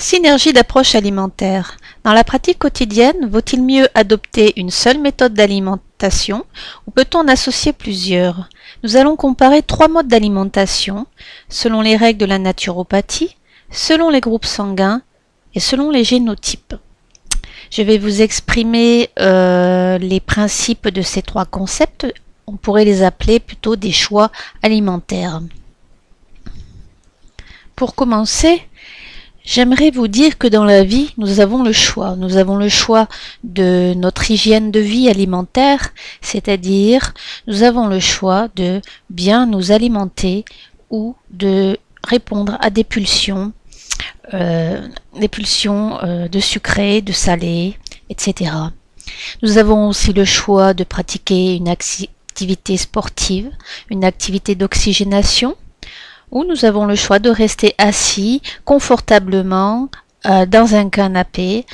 Synergie d'approche alimentaire. Dans la pratique quotidienne, vaut-il mieux adopter une seule méthode d'alimentation ou peut-on en associer plusieurs? Nous allons comparer 3 modes d'alimentation selon les règles de la naturopathie, selon les groupes sanguins et selon les génotypes. Je vais vous exprimer les principes de ces 3 concepts. On pourrait les appeler plutôt des choix alimentaires. Pour commencer, j'aimerais vous dire que dans la vie, nous avons le choix. Nous avons le choix de notre hygiène de vie alimentaire, c'est-à-dire nous avons le choix de bien nous alimenter ou de répondre à des pulsions de sucré, de salé, etc. Nous avons aussi le choix de pratiquer une activité sportive, une activité d'oxygénation, ou nous avons le choix de rester assis confortablement dans un canapé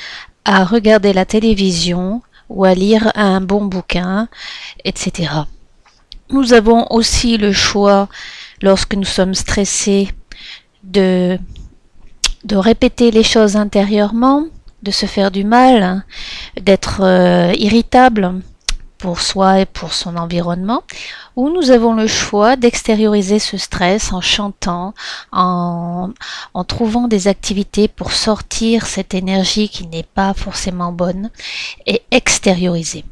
à regarder la télévision ou à lire un bon bouquin, etc. Nous avons aussi le choix, lorsque nous sommes stressés, de répéter les choses intérieurement, de se faire du mal, d'être irritable pour soi et pour son environnement, ou nous avons le choix d'extérioriser ce stress en chantant, en trouvant des activités pour sortir cette énergie qui n'est pas forcément bonne et extérioriser.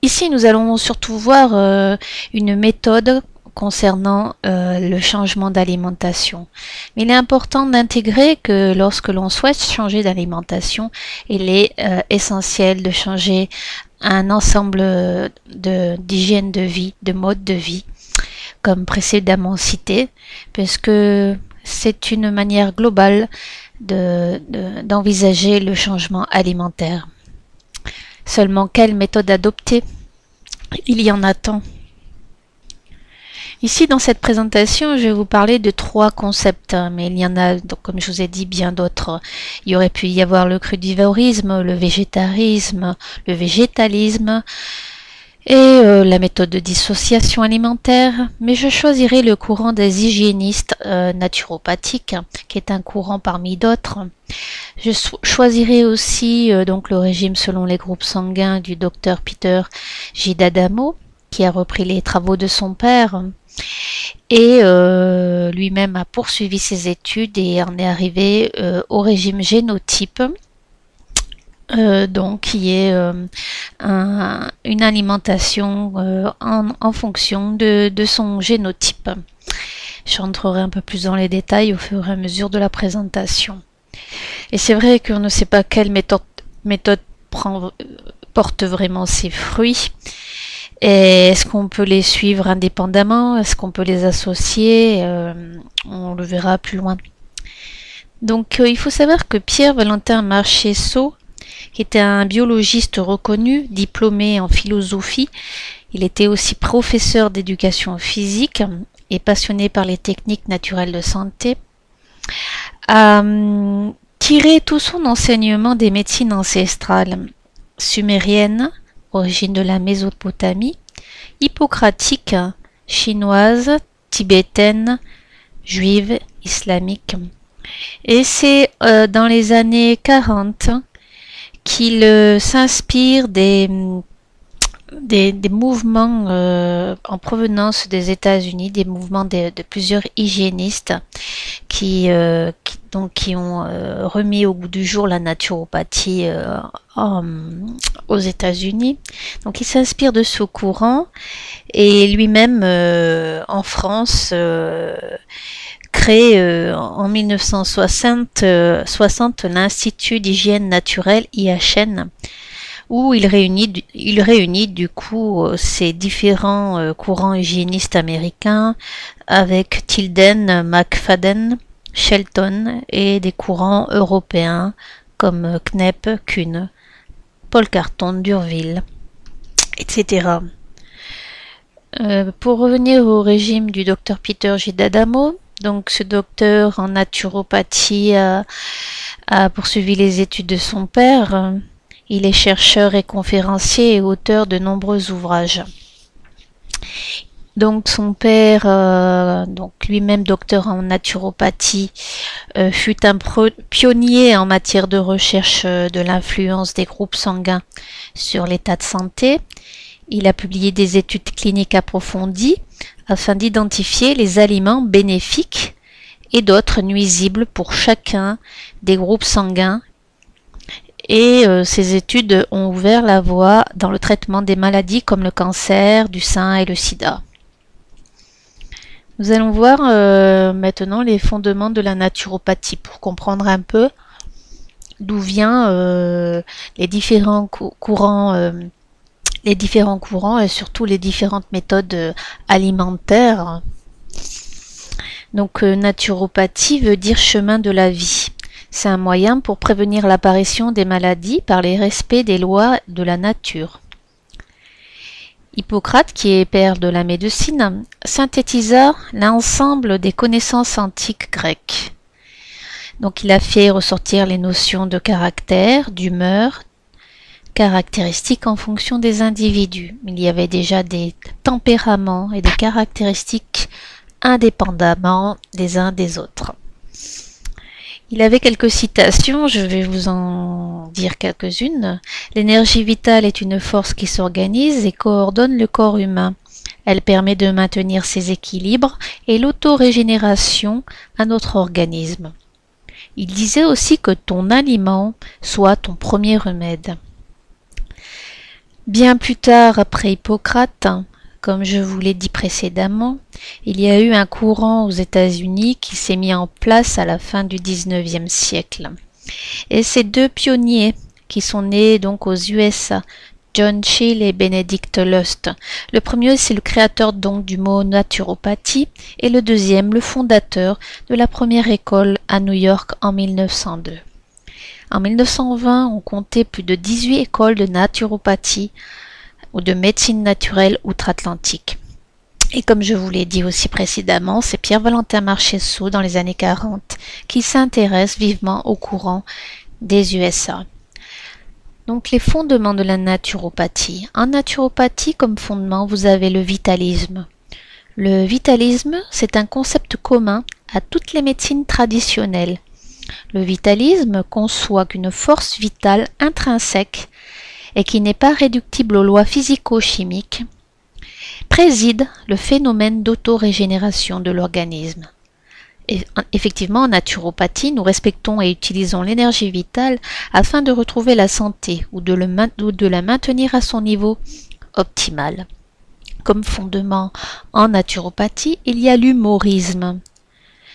Ici, nous allons surtout voir une méthode concernant le changement d'alimentation. Mais il est important d'intégrer que lorsque l'on souhaite changer d'alimentation, il est essentiel de changer un ensemble d'hygiène de vie, de mode de vie, comme précédemment cité, puisque c'est une manière globale d'envisager le changement alimentaire. Seulement, quelle méthode adopter? Il y en a tant. Ici, dans cette présentation, je vais vous parler de 3 concepts, mais il y en a, donc, comme je vous ai dit, bien d'autres. Il aurait pu y avoir le crudivorisme, le végétarisme, le végétalisme et la méthode de dissociation alimentaire, mais je choisirai le courant des hygiénistes naturopathiques, qui est un courant parmi d'autres. Je choisirai aussi donc le régime selon les groupes sanguins du docteur Peter J. D'Adamo, qui a repris les travaux de son père et lui-même a poursuivi ses études et en est arrivé au régime génotype, donc qui est une alimentation en fonction de son génotype. Je rentrerai un peu plus dans les détails au fur et à mesure de la présentation. Et c'est vrai qu'on ne sait pas quelle méthode porte vraiment ses fruits. Et est-ce qu'on peut les suivre indépendamment? Est-ce qu'on peut les associer? On le verra plus loin. Donc il faut savoir que Pierre-Valentin Marchessault, qui était un biologiste reconnu, diplômé en philosophie, il était aussi professeur d'éducation physique et passionné par les techniques naturelles de santé, a tiré tout son enseignement des médecines ancestrales sumériennes, origine de la Mésopotamie, hippocratique, chinoise, tibétaine, juive, islamique. Et c'est dans les années 40 qu'il s'inspire des mouvements en provenance des États-Unis, des mouvements de plusieurs hygiénistes qui ont remis au goût du jour la naturopathie aux États-Unis. Donc il s'inspire de ce courant et lui-même en France crée en 1960 l'Institut d'hygiène naturelle IHN, où il réunit du coup ces différents courants hygiénistes américains avec Tilden, McFadden, Shelton et des courants européens comme Knepp, Kuhn, Paul Carton, Durville, etc. Pour revenir au régime du docteur Peter J. D'Adamo, donc ce docteur en naturopathie a poursuivi les études de son père. Il est chercheur et conférencier et auteur de nombreux ouvrages. Donc son père, donc lui-même docteur en naturopathie, fut un pionnier en matière de recherche de l'influence des groupes sanguins sur l'état de santé. Il a publié des études cliniques approfondies afin d'identifier les aliments bénéfiques et d'autres nuisibles pour chacun des groupes sanguins. Et ces études ont ouvert la voie dans le traitement des maladies comme le cancer du sein et le sida. Nous allons voir maintenant les fondements de la naturopathie pour comprendre un peu d'où viennent les différents courants et surtout les différentes méthodes alimentaires. Donc naturopathie veut dire chemin de la vie. C'est un moyen pour prévenir l'apparition des maladies par le respect des lois de la nature. Hippocrate, qui est père de la médecine, synthétisa l'ensemble des connaissances antiques grecques. Donc il a fait ressortir les notions de caractère, d'humeur, caractéristiques en fonction des individus. Il y avait déjà des tempéraments et des caractéristiques indépendamment des uns des autres. Il avait quelques citations, je vais vous en dire quelques-unes. L'énergie vitale est une force qui s'organise et coordonne le corps humain. Elle permet de maintenir ses équilibres et l'autorégénération à notre organisme. Il disait aussi que ton aliment soit ton premier remède. Bien plus tard, après Hippocrate, comme je vous l'ai dit précédemment, il y a eu un courant aux États-Unis qui s'est mis en place à la fin du 19e siècle. Et ces deux pionniers qui sont nés donc aux USA, John Chill et Benedict Lust. Le premier, c'est le créateur donc du mot naturopathie, et le deuxième, le fondateur de la première école à New York en 1902. En 1920, on comptait plus de 18 écoles de naturopathie ou de médecine naturelle outre-Atlantique. Et comme je vous l'ai dit aussi précédemment, c'est Pierre-Valentin Marchesseau dans les années 40 qui s'intéresse vivement au courant des USA. Donc les fondements de la naturopathie. En naturopathie, comme fondement, vous avez le vitalisme. Le vitalisme, c'est un concept commun à toutes les médecines traditionnelles. Le vitalisme conçoit qu'une force vitale intrinsèque et qui n'est pas réductible aux lois physico-chimiques, préside le phénomène d'autorégénération de l'organisme. Et effectivement, en naturopathie, nous respectons et utilisons l'énergie vitale afin de retrouver la santé ou de la maintenir à son niveau optimal. Comme fondement en naturopathie, il y a l'humorisme.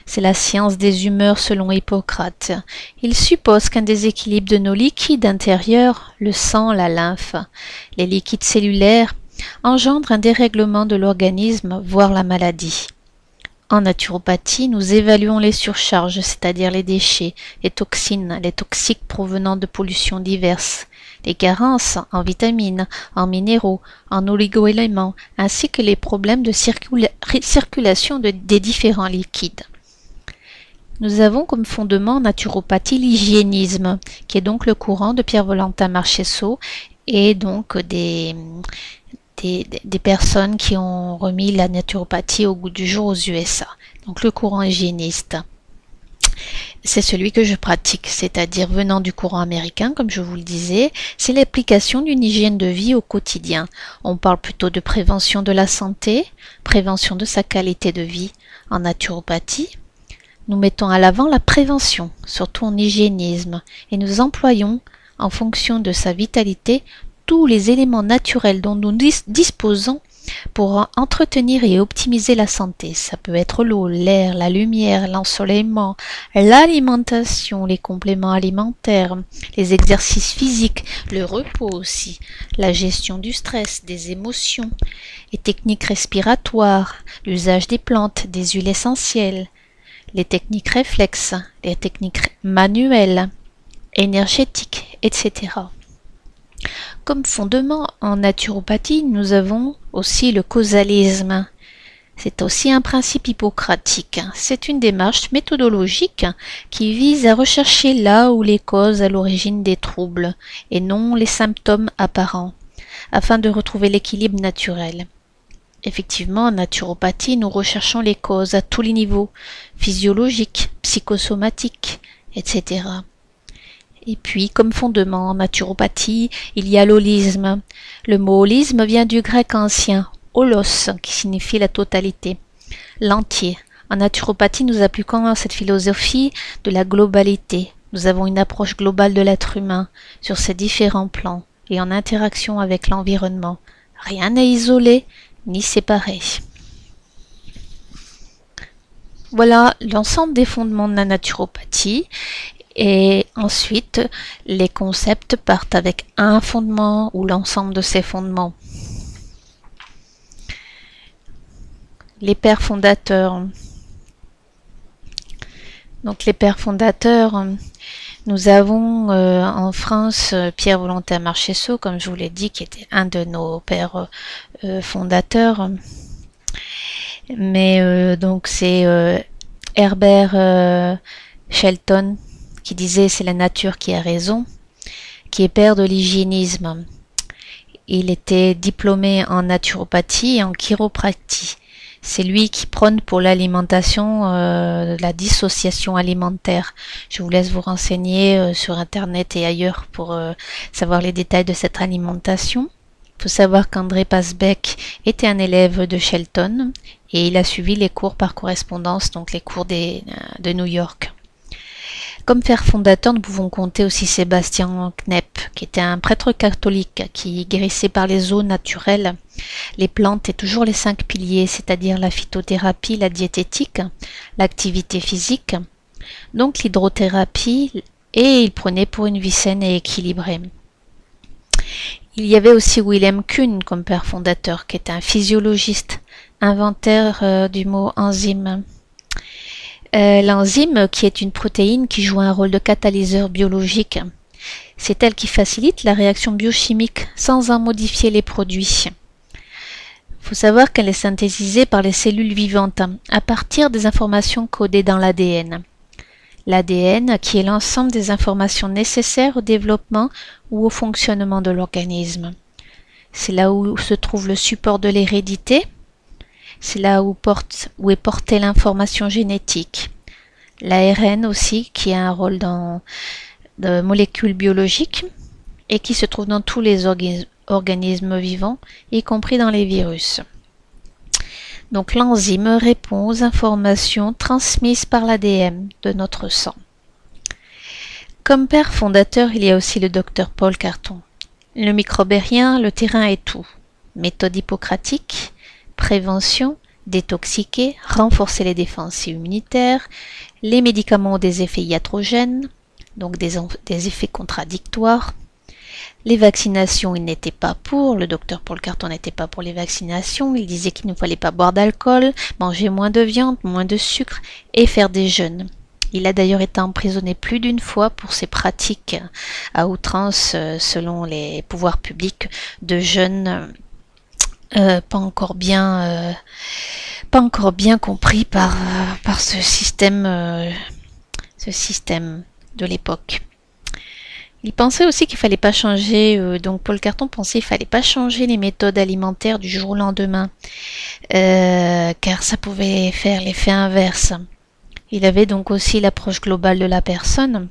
C'est la science des humeurs selon Hippocrate. Il suppose qu'un déséquilibre de nos liquides intérieurs, le sang, la lymphe, les liquides cellulaires, engendre un dérèglement de l'organisme, voire la maladie. En naturopathie, nous évaluons les surcharges, c'est-à-dire les déchets, les toxines, les toxiques provenant de pollutions diverses, les carences en vitamines, en minéraux, en oligoéléments, ainsi que les problèmes de circulation des différents liquides. Nous avons comme fondement en naturopathie l'hygiénisme, qui est donc le courant de Pierre-Valentin Marchesseau et donc des personnes qui ont remis la naturopathie au goût du jour aux USA. Donc le courant hygiéniste, c'est celui que je pratique, c'est-à-dire venant du courant américain, comme je vous le disais, c'est l'application d'une hygiène de vie au quotidien. On parle plutôt de prévention de la santé, prévention de sa qualité de vie en naturopathie. Nous mettons à l'avant la prévention, surtout en hygiénisme, et nous employons, en fonction de sa vitalité, tous les éléments naturels dont nous disposons pour entretenir et optimiser la santé. Ça peut être l'eau, l'air, la lumière, l'ensoleillement, l'alimentation, les compléments alimentaires, les exercices physiques, le repos aussi, la gestion du stress, des émotions, les techniques respiratoires, l'usage des plantes, des huiles essentielles, les techniques réflexes, les techniques manuelles, énergétiques, etc. Comme fondement en naturopathie, nous avons aussi le causalisme. C'est aussi un principe hippocratique. C'est une démarche méthodologique qui vise à rechercher là où les causes à l'origine des troubles et non les symptômes apparents, afin de retrouver l'équilibre naturel. Effectivement, en naturopathie, nous recherchons les causes à tous les niveaux, physiologiques, psychosomatiques, etc. Et puis, comme fondement en naturopathie, il y a l'holisme. Le mot holisme vient du grec ancien, holos, qui signifie la totalité, l'entier. En naturopathie, nous appliquons cette philosophie de la globalité. Nous avons une approche globale de l'être humain sur ses différents plans et en interaction avec l'environnement. Rien n'est isolé ni séparé. Voilà l'ensemble des fondements de la naturopathie. Et ensuite, les concepts partent avec un fondement ou l'ensemble de ces fondements. Les pères fondateurs. Donc les pères fondateurs, nous avons en France Pierre Volontaire Marchessault, comme je vous l'ai dit, qui était un de nos pères fondateurs. Mais donc c'est Herbert Shelton qui disait c'est la nature qui a raison, qui est père de l'hygiénisme. Il était diplômé en naturopathie et en chiropratie. C'est lui qui prône pour l'alimentation, la dissociation alimentaire. Je vous laisse vous renseigner sur Internet et ailleurs pour savoir les détails de cette alimentation. Il faut savoir qu'André Pasbeck était un élève de Shelton et il a suivi les cours par correspondance, donc les cours de New York. Comme père fondateur, nous pouvons compter aussi Sébastien Knepp, qui était un prêtre catholique qui guérissait par les eaux naturelles, les plantes et toujours les 5 piliers, c'est-à-dire la phytothérapie, la diététique, l'activité physique, donc l'hydrothérapie, et il prenait pour une vie saine et équilibrée. Il y avait aussi Wilhelm Kuhn comme père fondateur, qui était un physiologiste, inventeur du mot enzyme. L'enzyme, qui est une protéine qui joue un rôle de catalyseur biologique, c'est elle qui facilite la réaction biochimique sans en modifier les produits. Il faut savoir qu'elle est synthétisée par les cellules vivantes à partir des informations codées dans l'ADN. L'ADN qui est l'ensemble des informations nécessaires au développement ou au fonctionnement de l'organisme. C'est là où se trouve le support de l'hérédité. C'est là où est portée l'information génétique. L'ARN aussi, qui a un rôle dans de molécules biologiques et qui se trouve dans tous les organismes vivants, y compris dans les virus. Donc l'enzyme répond aux informations transmises par l'ADN de notre sang. Comme père fondateur, il y a aussi le docteur Paul Carton. Le microbe est rien, le terrain est tout. Méthode hippocratique, prévention, détoxiquer, renforcer les défenses immunitaires, les médicaments ont des effets iatrogènes, donc des effets contradictoires. Les vaccinations, il n'était pas pour, le docteur Paul Carton n'était pas pour les vaccinations, il disait qu'il ne fallait pas boire d'alcool, manger moins de viande, moins de sucre et faire des jeûnes. Il a d'ailleurs été emprisonné plus d'une fois pour ses pratiques à outrance selon les pouvoirs publics de jeûne pas encore bien compris par ce système de l'époque. Il pensait aussi qu'il fallait pas changer, donc Paul Carton pensait qu'il fallait pas changer les méthodes alimentaires du jour au lendemain, car ça pouvait faire l'effet inverse. Il avait donc aussi l'approche globale de la personne,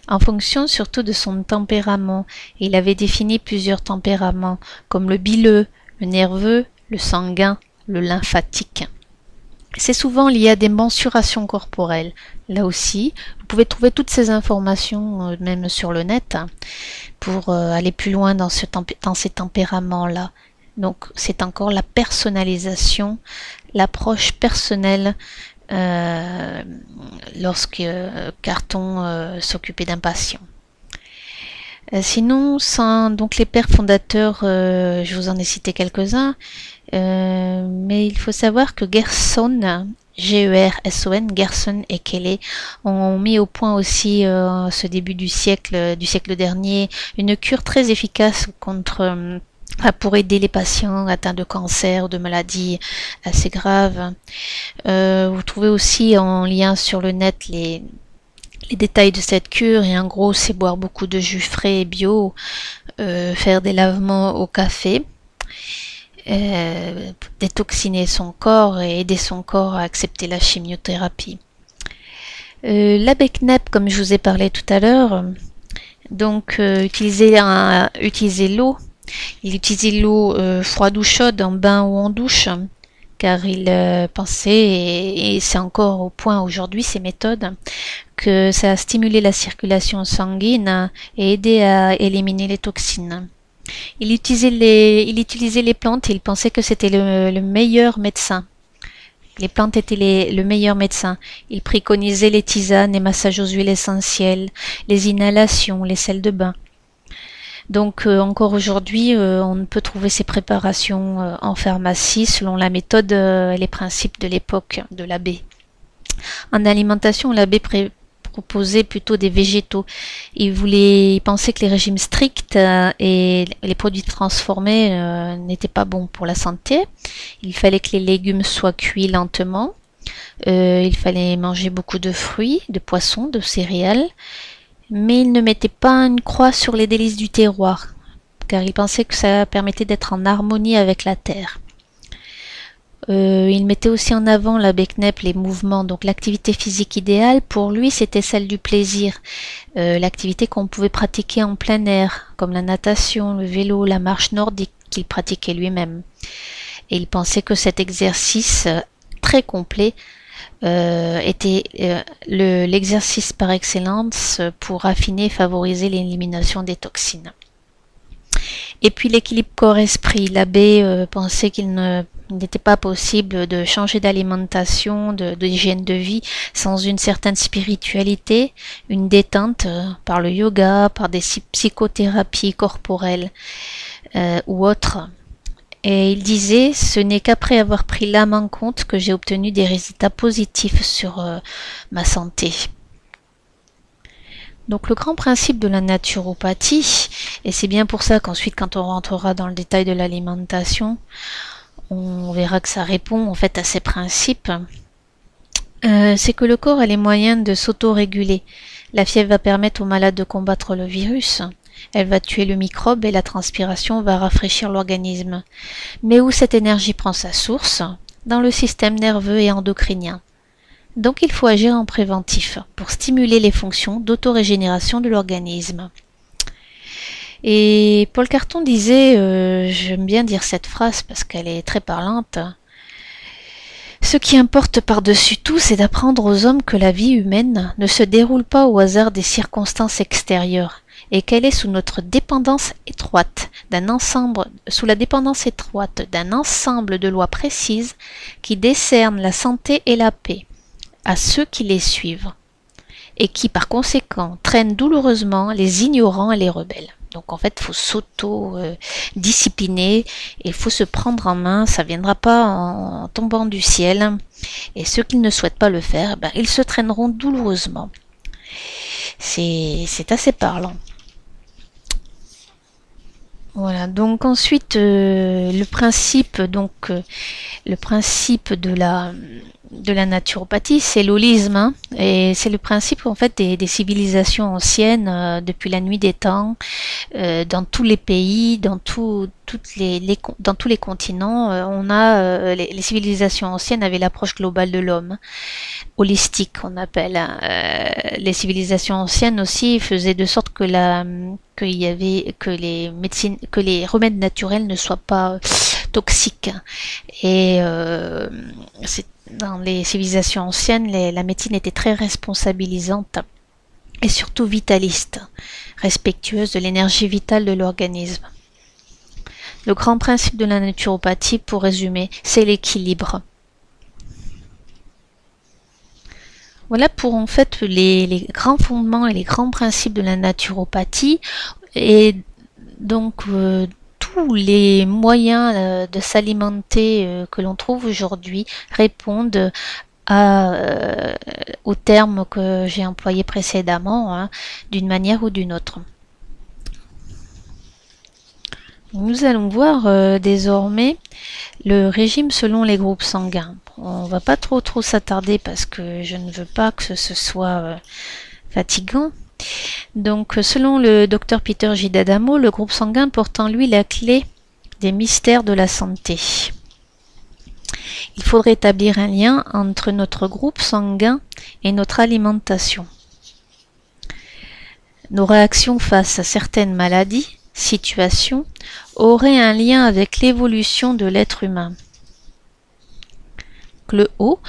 en fonction surtout de son tempérament. Il avait défini plusieurs tempéraments, comme le bileux, le nerveux, le sanguin, le lymphatique. C'est souvent lié à des mensurations corporelles. Là aussi, vous pouvez trouver toutes ces informations même sur le net pour aller plus loin dans ces tempéraments-là. Donc c'est encore la personnalisation, l'approche personnelle lorsque Carton s'occupait d'un patient. Sinon, donc les pères fondateurs, je vous en ai cité quelques-uns, mais il faut savoir que Gerson, Gerson, Gerson et Kelly ont mis au point aussi, ce début du siècle dernier, une cure très efficace pour aider les patients atteints de cancer ou de maladies assez graves. Vous trouvez aussi en lien sur le net les détails de cette cure, et en gros c'est boire beaucoup de jus frais et bio, faire des lavements au café, détoxiner son corps et aider son corps à accepter la chimiothérapie. L'abbé Knep, comme je vous ai parlé tout à l'heure, donc utiliser l'eau. Il utilisait l'eau froide ou chaude en bain ou en douche, car il pensait, et c'est encore au point aujourd'hui ces méthodes, que ça a stimulé la circulation sanguine et aidé à éliminer les toxines. Il utilisait les plantes et il pensait que c'était le meilleur médecin. Les plantes étaient le meilleur médecin. Il préconisait les tisanes, les massages aux huiles essentielles, les inhalations, les sels de bain. Donc encore aujourd'hui, on peut trouver ces préparations en pharmacie selon la méthode et les principes de l'époque de l'abbé. En alimentation, l'abbé proposait plutôt des végétaux. Il pensait que les régimes stricts et les produits transformés n'étaient pas bons pour la santé. Il fallait que les légumes soient cuits lentement. Il fallait manger beaucoup de fruits, de poissons, de céréales. Mais il ne mettait pas une croix sur les délices du terroir, car il pensait que ça permettait d'être en harmonie avec la terre. Il mettait aussi en avant l'abbé Knep les mouvements, donc l'activité physique idéale pour lui c'était celle du plaisir, l'activité qu'on pouvait pratiquer en plein air, comme la natation, le vélo, la marche nordique qu'il pratiquait lui-même. Et il pensait que cet exercice très complet était l'exercice par excellence pour affiner et favoriser l'élimination des toxines. Et puis l'équilibre corps-esprit. L'abbé pensait qu'il n'était pas possible de changer d'alimentation, d'hygiène de vie sans une certaine spiritualité, une détente par le yoga, par des psychothérapies corporelles ou autres. Et il disait, ce n'est qu'après avoir pris l'âme en compte que j'ai obtenu des résultats positifs sur ma santé. Donc le grand principe de la naturopathie, et c'est bien pour ça qu'ensuite quand on rentrera dans le détail de l'alimentation, on verra que ça répond en fait à ces principes, c'est que le corps a les moyens de s'auto-réguler. La fièvre va permettre aux malades de combattre le virus. Elle va tuer le microbe et la transpiration va rafraîchir l'organisme. Mais où cette énergie prend sa source? Dans le système nerveux et endocrinien. Donc il faut agir en préventif pour stimuler les fonctions d'autorégénération de l'organisme. Et Paul Carton disait, j'aime bien dire cette phrase parce qu'elle est très parlante, ce qui importe par-dessus tout, c'est d'apprendre aux hommes que la vie humaine ne se déroule pas au hasard des circonstances extérieures, et qu'elle est sous la dépendance étroite d'un ensemble de lois précises qui décernent la santé et la paix à ceux qui les suivent, et qui par conséquent traînent douloureusement les ignorants et les rebelles. Donc en fait, il faut s'auto-discipliner et il faut se prendre en main, ça ne viendra pas en tombant du ciel. Et ceux qui ne souhaitent pas le faire, ils se traîneront douloureusement. C'est assez parlant. Voilà, donc ensuite le principe de la naturopathie, c'est l'holisme, hein, et c'est le principe en fait des civilisations anciennes depuis la nuit des temps, dans tous les pays, dans tous les continents, les civilisations anciennes avaient l'approche globale de l'homme, holistique on appelle. Les civilisations anciennes aussi faisaient de sorte que les remèdes naturels ne soient pas toxiques. Et dans les civilisations anciennes, la médecine était très responsabilisante et surtout vitaliste, respectueuse de l'énergie vitale de l'organisme. Le grand principe de la naturopathie, pour résumer, c'est l'équilibre. Voilà pour en fait les grands fondements et les grands principes de la naturopathie, et donc tous les moyens de s'alimenter que l'on trouve aujourd'hui répondent aux termes que j'ai employés précédemment, hein, d'une manière ou d'une autre. Nous allons voir désormais le régime selon les groupes sanguins. On va pas trop s'attarder parce que je ne veux pas que ce soit fatigant. Donc selon le docteur Peter J. D'Adamo, le groupe sanguin porte en lui la clé des mystères de la santé. Il faudrait établir un lien entre notre groupe sanguin et notre alimentation. Nos réactions face à certaines maladies, situations, auraient un lien avec l'évolution de l'être humain. Le O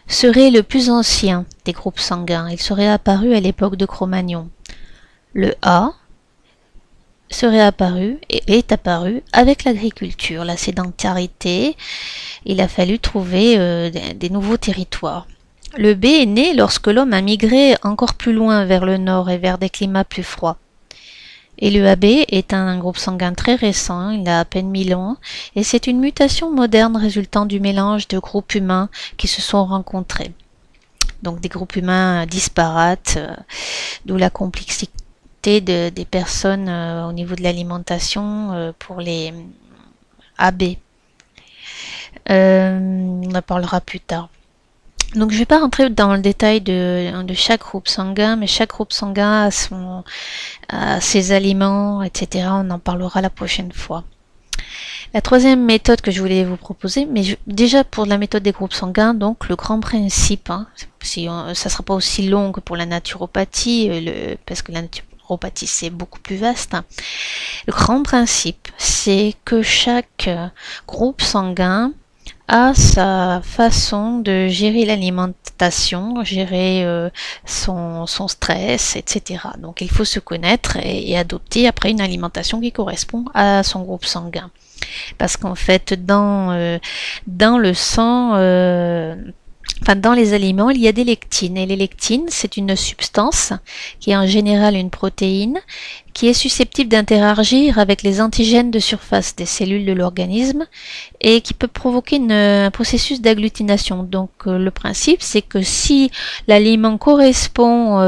serait le plus ancien des groupes sanguins. Il serait apparu à l'époque de Cro-Magnon. Le A serait apparu et est apparu avec l'agriculture, la sédentarité. Il a fallu trouver des nouveaux territoires. Le B est né lorsque l'homme a migré encore plus loin vers le nord et vers des climats plus froids. Et le AB est un groupe sanguin très récent, il a à peine 1000 ans, et c'est une mutation moderne résultant du mélange de groupes humains qui se sont rencontrés. Donc des groupes humains disparates, d'où la complexité des personnes au niveau de l'alimentation pour les AB. On en parlera plus tard. Donc je ne vais pas rentrer dans le détail de chaque groupe sanguin, mais chaque groupe sanguin a ses aliments, etc. On en parlera la prochaine fois. La troisième méthode que je voulais vous proposer, mais déjà pour la méthode des groupes sanguins, donc le grand principe, ça ne sera pas aussi long que pour la naturopathie, parce que la naturopathie c'est beaucoup plus vaste. Le grand principe, c'est que chaque groupe sanguin a sa façon de gérer l'alimentation, gérer son stress, etc. Donc il faut se connaître et adopter après une alimentation qui correspond à son groupe sanguin. Parce qu'en fait, dans le sang, dans les aliments, il y a des lectines. Et les lectines, c'est une substance qui est en général une protéine qui est susceptible d'interagir avec les antigènes de surface des cellules de l'organisme et qui peut provoquer un processus d'agglutination. Donc le principe, c'est que si l'aliment correspond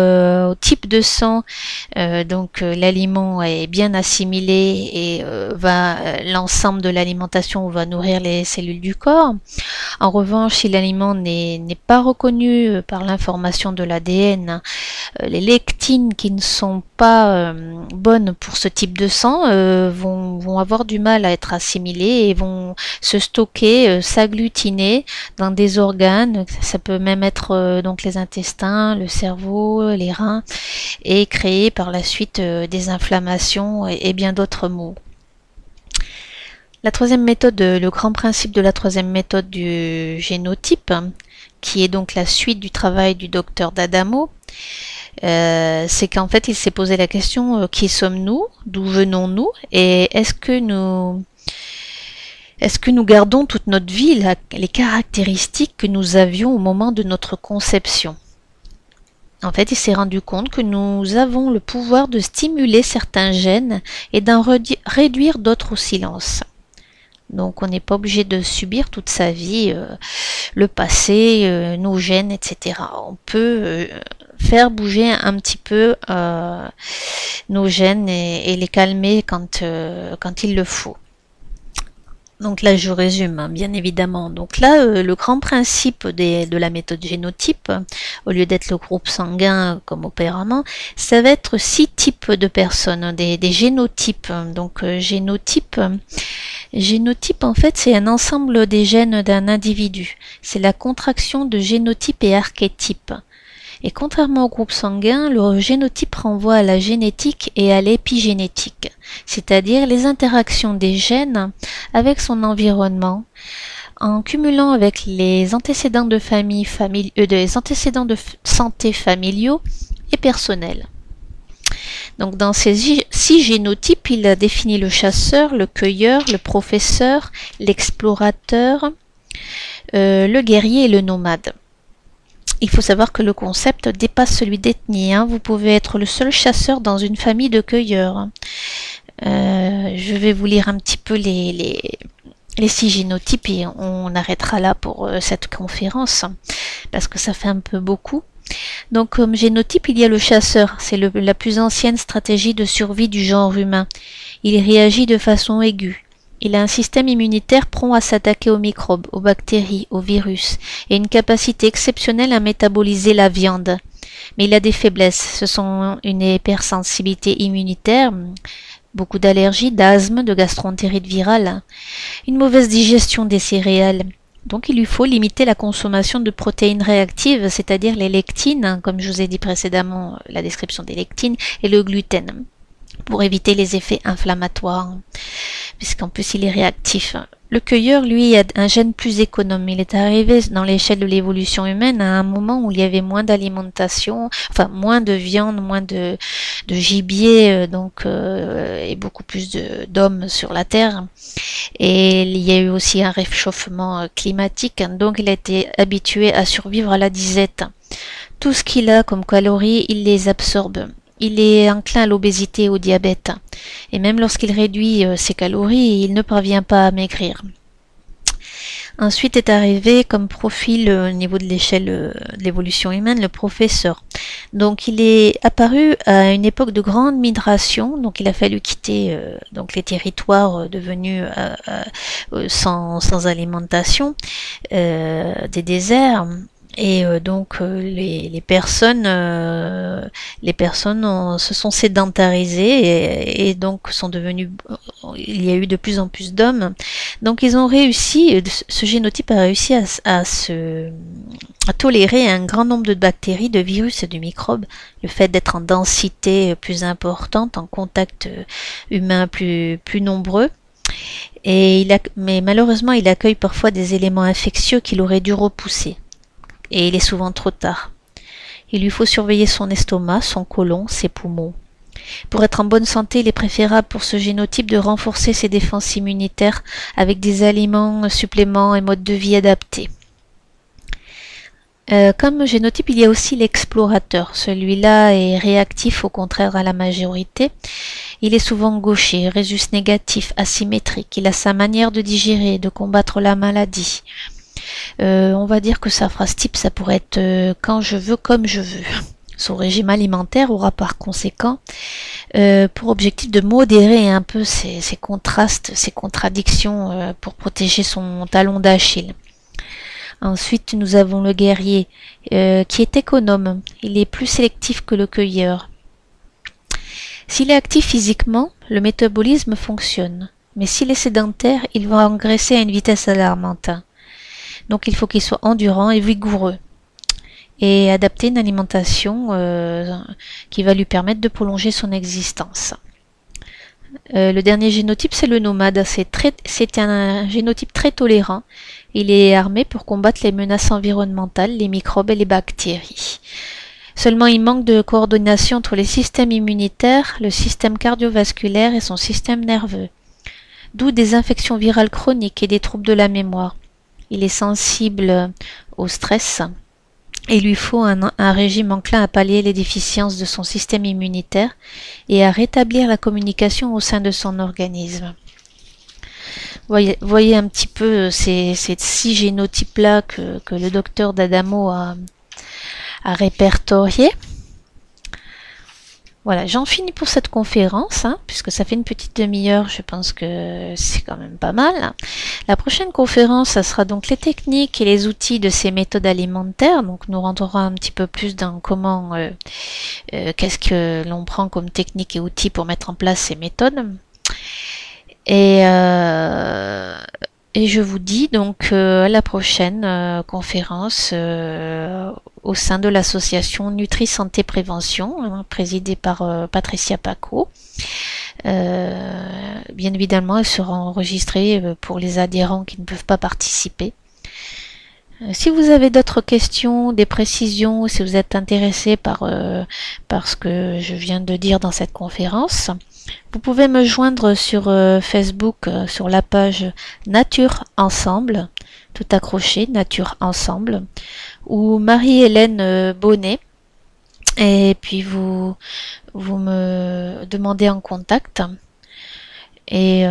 au type de sang, l'aliment est bien assimilé et l'ensemble de l'alimentation va nourrir les cellules du corps. En revanche, si l'aliment n'est pas reconnu par l'information de l'ADN, les lectines qui ne sont pas bonnes pour ce type de sang vont avoir du mal à être assimilées et vont se stocker, s'agglutiner dans des organes. Ça peut même être donc les intestins, le cerveau, les reins, et créer par la suite des inflammations et bien d'autres maux. La troisième méthode, le grand principe de la troisième méthode du génotype, qui est donc la suite du travail du docteur d'Adamo, c'est qu'en fait il s'est posé la question qui sommes-nous, d'où venons-nous, et est-ce que nous gardons toute notre vie les caractéristiques que nous avions au moment de notre conception. En fait, il s'est rendu compte que nous avons le pouvoir de stimuler certains gènes et d'en réduire d'autres au silence. Donc on n'est pas obligé de subir toute sa vie le passé, nos gènes, etc. On peut faire bouger un petit peu nos gènes et les calmer quand il le faut. Donc là je résume bien évidemment. Donc là le grand principe de la méthode génotype, au lieu d'être le groupe sanguin comme auparavant, ça va être 6 types de personnes, des génotypes. Donc génotype en fait c'est un ensemble des gènes d'un individu. C'est la contraction de génotype et archétype. Et contrairement au groupe sanguin, le génotype renvoie à la génétique et à l'épigénétique, c'est-à-dire les interactions des gènes avec son environnement, en cumulant avec les antécédents de des antécédents de santé familiaux et personnels. Donc dans ces 6 génotypes, il a défini le chasseur, le cueilleur, le professeur, l'explorateur, le guerrier et le nomade. Il faut savoir que le concept dépasse celui d'ethnie. Vous pouvez être le seul chasseur dans une famille de cueilleurs. Je vais vous lire un petit peu les 6 génotypes et on arrêtera là pour cette conférence parce que ça fait un peu beaucoup. Donc comme génotype, il y a le chasseur. C'est la plus ancienne stratégie de survie du genre humain. Il réagit de façon aiguë. Il a un système immunitaire prompt à s'attaquer aux microbes, aux bactéries, aux virus, et une capacité exceptionnelle à métaboliser la viande. Mais il a des faiblesses. Ce sont une hypersensibilité immunitaire, beaucoup d'allergies, d'asthme, de gastroentérite virale, une mauvaise digestion des céréales. Donc il lui faut limiter la consommation de protéines réactives, c'est-à-dire les lectines, comme je vous ai dit précédemment, la description des lectines, et le gluten, pour éviter les effets inflammatoires, puisqu'en plus il est réactif. Le cueilleur, lui, a un gène plus économe. Il est arrivé dans l'échelle de l'évolution humaine à un moment où il y avait moins d'alimentation, enfin moins de viande, moins de gibier, et beaucoup plus d'hommes sur la Terre. Et il y a eu aussi un réchauffement climatique, donc il a été habitué à survivre à la disette. Tout ce qu'il a comme calories, il les absorbe. Il est enclin à l'obésité et au diabète. Et même lorsqu'il réduit ses calories, il ne parvient pas à maigrir. Ensuite est arrivé comme profil au niveau de l'échelle de l'évolution humaine le professeur. Donc il est apparu à une époque de grande migration, donc il a fallu quitter les territoires devenus sans alimentation, des déserts. Et les personnes se sont sédentarisées et donc sont devenues. Il y a eu de plus en plus d'hommes. Donc ils ont réussi. Ce génotype a réussi à tolérer un grand nombre de bactéries, de virus et de microbes. Le fait d'être en densité plus importante, en contact humain plus nombreux. Mais malheureusement, il accueille parfois des éléments infectieux qu'il aurait dû repousser. Et il est souvent trop tard. Il lui faut surveiller son estomac, son côlon, ses poumons. Pour être en bonne santé, il est préférable pour ce génotype de renforcer ses défenses immunitaires avec des aliments, suppléments et modes de vie adaptés. Comme génotype, il y a aussi l'explorateur. Celui-là est réactif au contraire à la majorité. Il est souvent gaucher, rhésus négatif, asymétrique. Il a sa manière de digérer, de combattre la maladie. On va dire que sa phrase type, ça pourrait être quand je veux, comme je veux. Son régime alimentaire aura par conséquent pour objectif de modérer un peu ces contrastes, ces contradictions pour protéger son talon d'Achille. Ensuite, nous avons le guerrier qui est économe. Il est plus sélectif que le cueilleur. S'il est actif physiquement, le métabolisme fonctionne. Mais s'il est sédentaire, il va engraisser à une vitesse alarmante. Donc il faut qu'il soit endurant et vigoureux et adapter une alimentation qui va lui permettre de prolonger son existence. Le dernier génotype, c'est le nomade. C'est un génotype très tolérant. Il est armé pour combattre les menaces environnementales, les microbes et les bactéries. Seulement, il manque de coordination entre les systèmes immunitaires, le système cardiovasculaire et son système nerveux. D'où des infections virales chroniques et des troubles de la mémoire. Il est sensible au stress et il lui faut un régime enclin à pallier les déficiences de son système immunitaire et à rétablir la communication au sein de son organisme. Voyez un petit peu ces 6 génotypes-là que le docteur d'Adamo a répertoriés. Voilà, j'en finis pour cette conférence, puisque ça fait une petite demi-heure, je pense que c'est quand même pas mal. La prochaine conférence, ça sera donc les techniques et les outils de ces méthodes alimentaires. Donc nous rentrerons un petit peu plus dans comment, qu'est-ce que l'on prend comme technique et outils pour mettre en place ces méthodes. Et je vous dis donc à la prochaine conférence au sein de l'association Nutri Santé Prévention, présidée par Patricia Paco. Bien évidemment, elle sera enregistrée pour les adhérents qui ne peuvent pas participer. Si vous avez d'autres questions, des précisions, si vous êtes intéressé par ce que je viens de dire dans cette conférence, vous pouvez me joindre sur Facebook, sur la page Nature Ensemble, tout accroché, Nature Ensemble, ou Marie-Hélène Bonnet, et puis vous me demandez en contact. Et